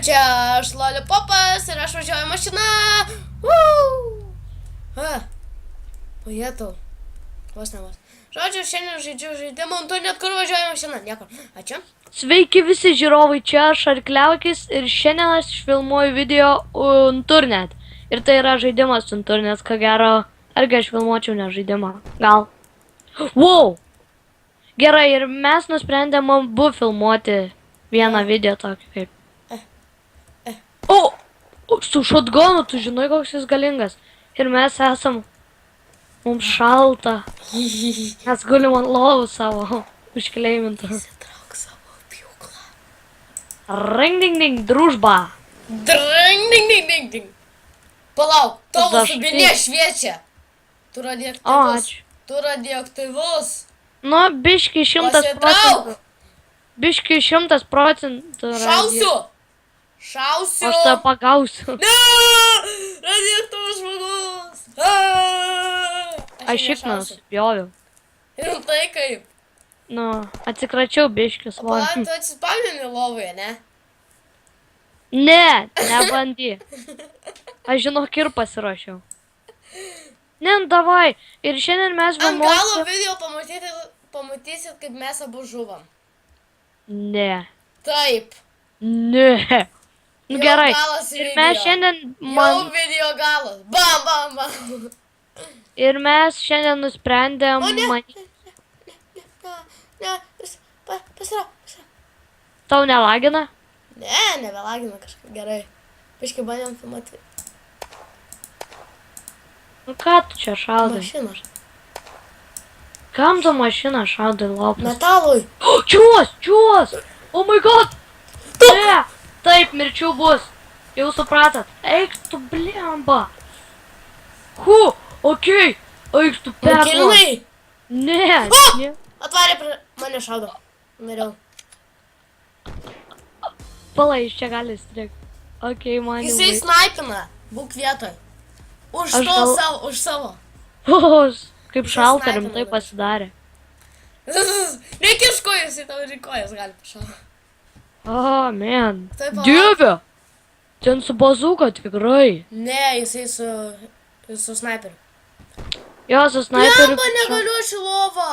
čia aš Lollipopas ir aš važiuoju mašina. Pajetau. Vos ne vos. Žodžiu, šiandien žaidžiu žaidimą, tu net kur važiuoju mašina, niekur. Ačiū. Sveiki visi žiūrovai, čia aš Arkliaukis ir šiandien aš filmuoju video Unturnet. Ir tai yra žaidimas Unturnet, ko gero, argi aš filmuočiau ne žaidimą. Gal. Wow! Gerai, ir mes nusprendėm abu filmuoti vieną video tokį kaip. O, su šotgonu, tu žinai, koks jis galingas. Ir mes esam, mums šalta. Mes gulim ant lovų savo, užkleimintų. Įsitrauk savo pjūklą. Ring ding ding, družba. Dring, ding, ding, ding, ding. Palauk, tavo Dažnai. subinė šviečia. Tu O, radioaktyvus. ačiū. Tu radioaktyvus. Nu, biški 100%. Pasitrauk. Biški 100%. Šausiu. Šausiu. Aš tave pagausiu. Ne! Radioaktyvus žmogus. Aš šiaip nusipjoviau. Ir tai kaip? Nu, atsikračiau biški Palauk, svorį. tu atsispavini lovoje, ne? Ne, nebandy. Aš žinok ir pasiruošiau. Ne, davai. Ir šiandien mes Ant galo filmuosim. video pamatysit, kaip mes abu žuvom. Ne. Taip. Ne. Nu Jau gerai. galas Ir video. mes šiandien Jau video galas. Bam, bam, bam. Ir mes šiandien nusprendėm O, ne. man... Ne, pasirauk. Tau nelagina? Ne, nebelagina kažkaip gerai. Piškai bandėm filmuoti Nu ką tu čia šaudai? mašiną. Kam tu mašiną šaudai lopas? Metalui. Čiuos! Oh my god! Ne! Taip, mirčių bus. Jau supratat. Eik tu blemba. Okei. Eik tu perla. Kilinai. Ne, O! ne. Atvarė prie mane šaudo. Miriau. Palai, iš čia gali strikti. Okei, man jau. Jisai snaipina. Būk vietoj. Už Aš to gal- savo, už savo. Kaip Jisai šalta snaipina rimtai dabar. pasidarė. Reikia iš kojų, jisai tau ir į kojas gali pašauti. O, man. Tai palauk. Dieve. Ten su bazuka tikrai. Ne, jisai su snaiperiu. Jo, su snaiperiu. Lemba, negaliu aš į lovą.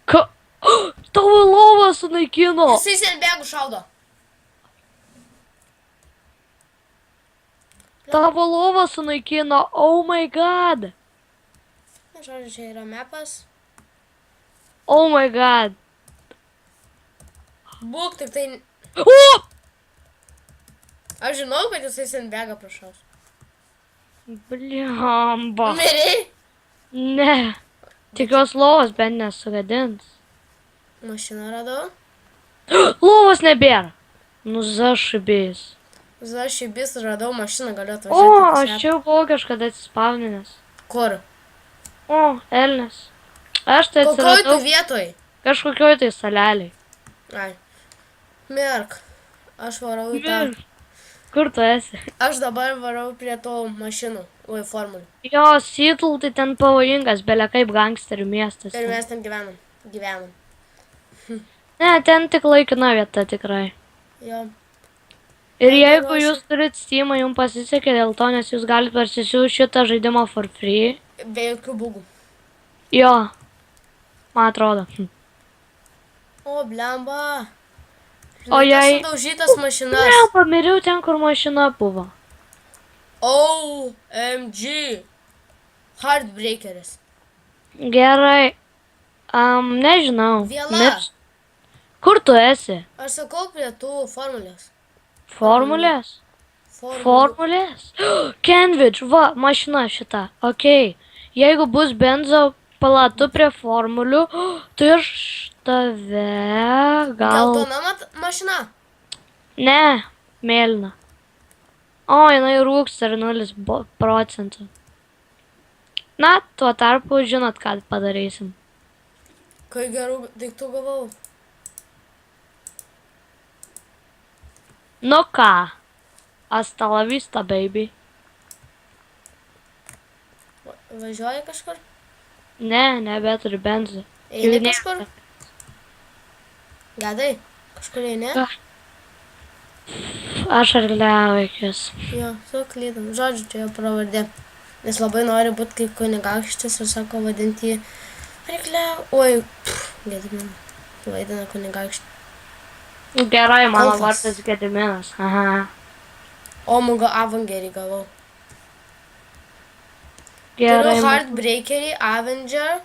Ką? Tavo lovą sunaikino. Jisai senbėgų šaudo. Tavo lovą sunaikino. Oh my god. Na, žodžiu, čia yra mepas. Oh my god. Būk tik tai... O! Aš žinau, kad jisai senbėgą prašaus. Bliamba. Miriai? Ne. Tikiuos lovos bent nesugadins. Mašiną radau. Lovos nebėra. Nu, zašibės. Zašibis radau mašiną, galiu O, atvažiuoti. aš čia jau buvau kažkada atsispavninęs. Kur? O, elnes. Aš tai Kokioj tu atsiradau vietoj? kažkokioj tai saleliai. Ai. Mirk. Aš varau į tą. Kur tu esi? Aš dabar varau prie to mašinų. Oi, formulių. Jo, Seattle tai ten pavojingas, belia kaip gangsterių miestas. Ir mes ten gyvenam. Gyvenam. Ne, ten tik laikina vieta tikrai. Jo. Ir Ten jeigu ruošia- jūs turit Steamą, jums pasisekė dėl to, nes jūs galite parsisiųsti šitą žaidimą for free. Be jokių būgų. Jo, man atrodo. O, blemba. O jei... Sudaužytas mašinas. Ne, pamiriau ten, kur mašina buvo. OMG. Heartbreakeris. Gerai. Nežinau. Viela. Mirs. Kur tu esi? Aš sakau prie tų formulės. Formulės? Formulės? Kenvidž, va, mašina šita. Okei. Jeigu bus benzo palatu prie formulių, tai aš tave gal... Geltona mašina. Ne, mėlyna. O, jinai rūks ar 0%. Na, tuo tarpu žinot, ką padarysim. Kai gerų daiktų gavau. Nu ką? Hasta la vista, baby. Važiuoji kažkur? Ne, nebeturiu benzų. Eini Jau ne- kažkur? Gedai, kažkur eini? Ką? aš Arlevikis. Jo, suklydom. Žodžiu, čia jo pravardė. Nes labai nori būti kaip kunigaikštis ir sako vadinti jį Oi, Gediminą. Vaidina kunigaikštį. Gerai, mano Kolchas. vardas Gediminas. Aha. Omuga Avangerį gavau. Gerai. Turiu Heartbreakerį, Avenger.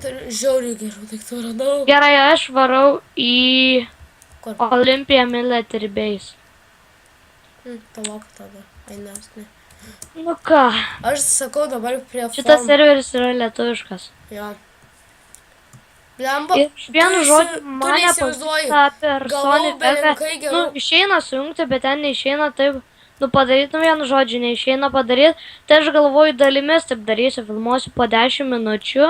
Turiu žiauriai gerų daiktų radau. Gerai, aš varau į Kur? Olympia Military Base. Palauk tada. Ainas, ne. Nu ką, Aš sakau dabar prie šitas form. serveris yra lietuviškas. Jo. Blemba. Ir iš vienu žodžiu mane neįsivaizduoji. pasita per Gavau Sony Vega. belenkai gerų. Nu, išeina sujungti, bet ten neišeina taip. Nu, padaryti, nu, vienu žodžiu, neišeina padaryti. Tai aš galvoju dalimis, taip darysiu, filmuosiu po 10 minučių.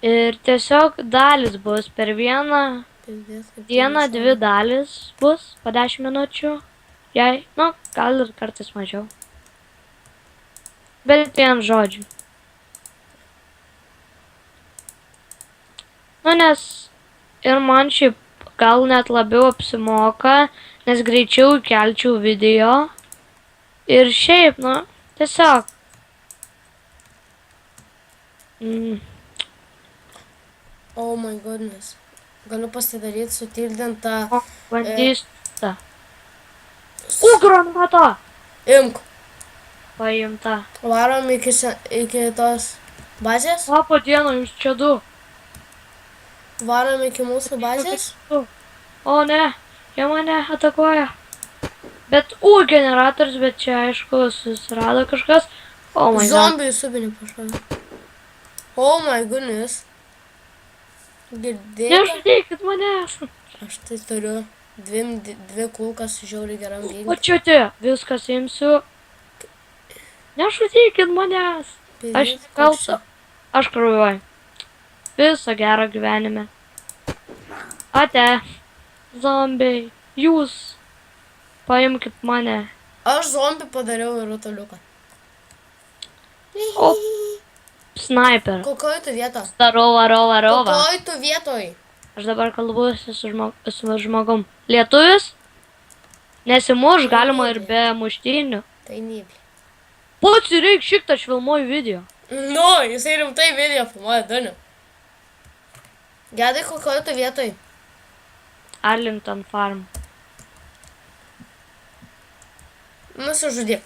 Ir tiesiog dalis bus per vieną dieną, 2 dalis bus po 10 minučių. Jei, nu, gal ir kartais mažiau. Bet vienu žodžiu. Nu, nes ir man šiaip gal net labiau apsimoka, nes greičiau kelčiau video. Ir šiaip, nu, tiesiog. Oh my goodness. Galiu pasidaryti sutildintą. O, bandysiu tą. Granata! Imk. Paimta. Varom iki tos bazės. Labo dieno, jūs čia du. Varom iki mūsų bazės. O ne, jie mane atakuoja. Bet, generatorius, bet čia aišku susirado kažkas. Oh my god. Zombiai subinį pašovė. Oh my goodness. Girdėjai? Nežudykit manęs. Aš tai turiu dvi kulkas žiauriai geram O ginklui. čia tie, viskas imsiu. Nežudykit manęs. Aš kaltu. Aš kraujuoju. Viso gero gyvenime. Ate. Zombiai. Jūs. Paimkit mane. Aš zombį padariau ir rutuliuką. O. Sniper. Kokioj tu vietoj? Varova. Kokioj tu vietoj? Aš dabar kalbuosi su žmogum. Lietuvis? Nesimuš galima ir be muštynių. Tai nybė. Pats reik šiktą aš filmuoju video. Nu, jisai rimtai video filmuoja Daniu. Gedai, kokioj tu vietoj? Arlington Farm. Nusižudėk.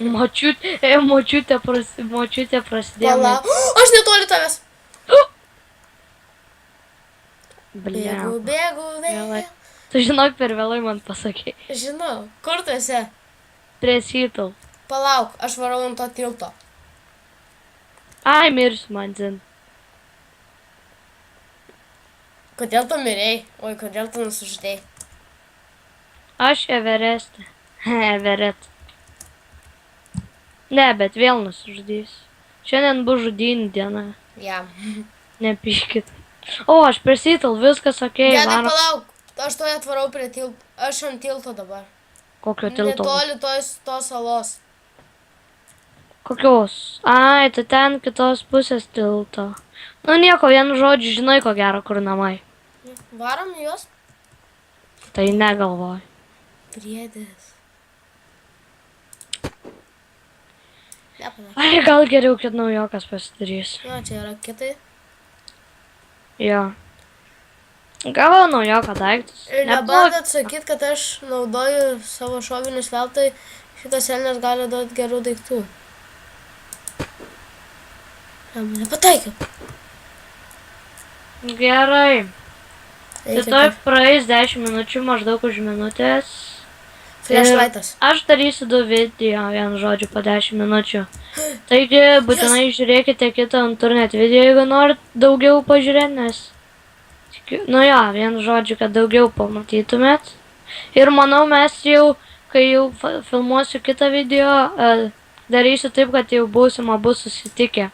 Močiutė prasidėjo. Palauk. Aš netoli tavęs. Bėgu, Vėlai. vėl. Tu žinok, per vėlai man pasakė. Žinau, kur tu esi? Prie Seattle. Palauk, aš varau ant to tilto. Ai, mirsiu man zin. Kodėl tu mirėjai? Oi, kodėl tu nusižudėjai? Aš Everestė. Everett. Ne, bet vėl nusižudysiu. Šiandien bus žudynių diena. Jam. Nepykit. O, aš prie Seattle, viskas okei. Gedai, palauk. Aš to atvarau prie tilto. Aš ant tilto dabar. Kokio tilto? Netoli tos salos. Kokios? Ai, tai ten kitos pusės tilto. Nu nieko, vienu žodžiu, žinai ko gero, kur namai. Varom į juos? Tai negalvoju. Priedės. Nepalauk. Ai, gal geriau, kad naujokas pasidarys. Jo, čia yra kitai. Jo. Gavau naujoką daiktus. Ir nebandat sakyt, kad aš naudoju savo šovinius veltui. Šitas elnias gali duoti gerų daiktų. Nepataikiau. Gerai. Tai toj praeis 10 minučių, maždaug už minutės. Flashlightas. Aš darysiu 2 video, vienu žodžiu, po 10 minučių. Taigi, būtinai žiūrėkite kitą internet video, jeigu norit daugiau pažiūrėti, nes... Nu jo, vienu žodžiu, kad daugiau pamatytumėt. Ir manau, mes jau, kai jau filmuosiu kitą video, darysiu taip, kad jau būsim abu susitikę.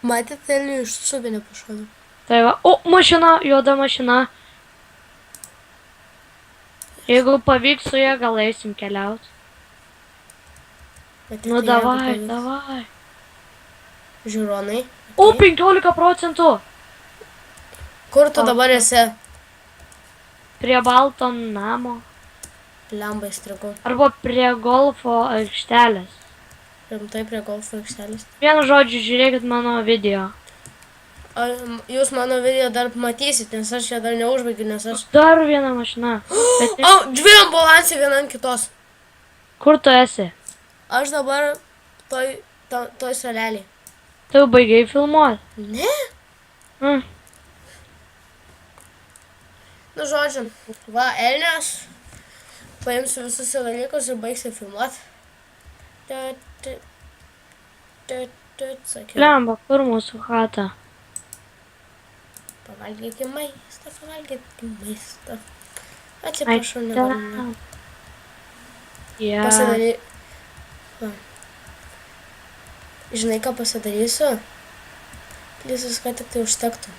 Matėt, elnių iš subinio pašovė. Tai va, o, mašina, juoda mašina. Jeigu pavyks su ja, gal eisim keliaut. Nu, davai. Žiūronai. O, 15%. Kur tu dabar esi? prie balto namo. Lemba įstrigau. Arba prie golfo aikštelės. Rimtai prie golfo aikštelės. Vienu žodžiu, žiūrėkit mano video. Jūs mano video dar matysit, nes aš ją dar neužbaigiu, nes aš... Dar viena mašina. Bet O, dvi ambulansė viena ant kitos. kur tu esi? Aš dabar toj salelį. Tu jau baigiai filmuoti? Ne? Mm. Nu, žodžiu, va, Elnias. Paimsiu visus dalykus ir baigsiu filmuoti. Sakiau. Lemba, kur mūsų chata? Pavalgykim maistą. Atsiprašau, negaliu. Yeah. Žinai, ką pasidarysiu? Plisis, kad tik tai užtektų.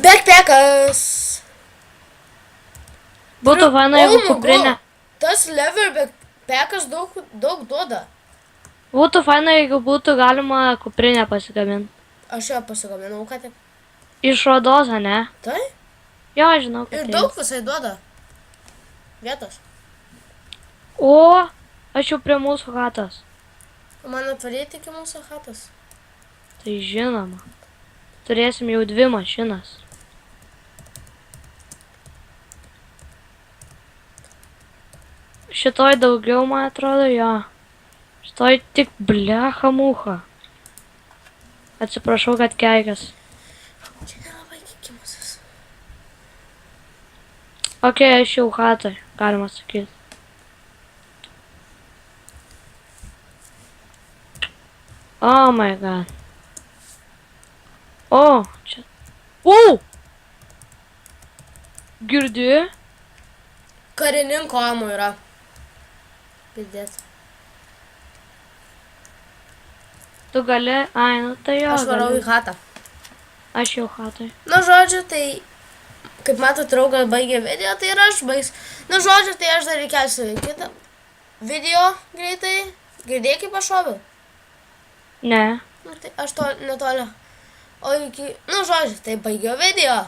Backpackas! Būtų faina, jeigu kuprinė. Tas lever backpackas daug duoda. Būtų faina, jeigu būtų galima kuprinę pasigaminti. Aš ją pasigaminau, ką tik. Iš odos, ne? Tai? Jo, žinau, kad Ir tai. daug visai duoda. Vietos. O, aš jau prie mūsų chatos. Man atvaryti iki mūsų chatos. Tai žinoma. Turėsim jau 2 mašinas. Šitoj daugiau, man atrodo, jo. Šitoj tik blecha mucha. Atsiprašau, kad keikias. Čia nelabai kikimasis. Ok, aš jau chatoj, galima sakyti. Oh my god. O, čia. O! Girdi? Karininko amo yra. Pidėt. Tu gali? Ai, nu tai jo. Aš varau į chatą. Aš jau chatoj. Nu, žodžiu, tai... Kaip matot, draugas baigė video, tai ir aš baigs. Nu, žodžiu, tai aš dar įkelsiu kitą video greitai. Girdėjai, kaip aš šoviau? Ne. Nu, tai aš to netoli. O iki... Nu, žodžiu, tai baigiau video.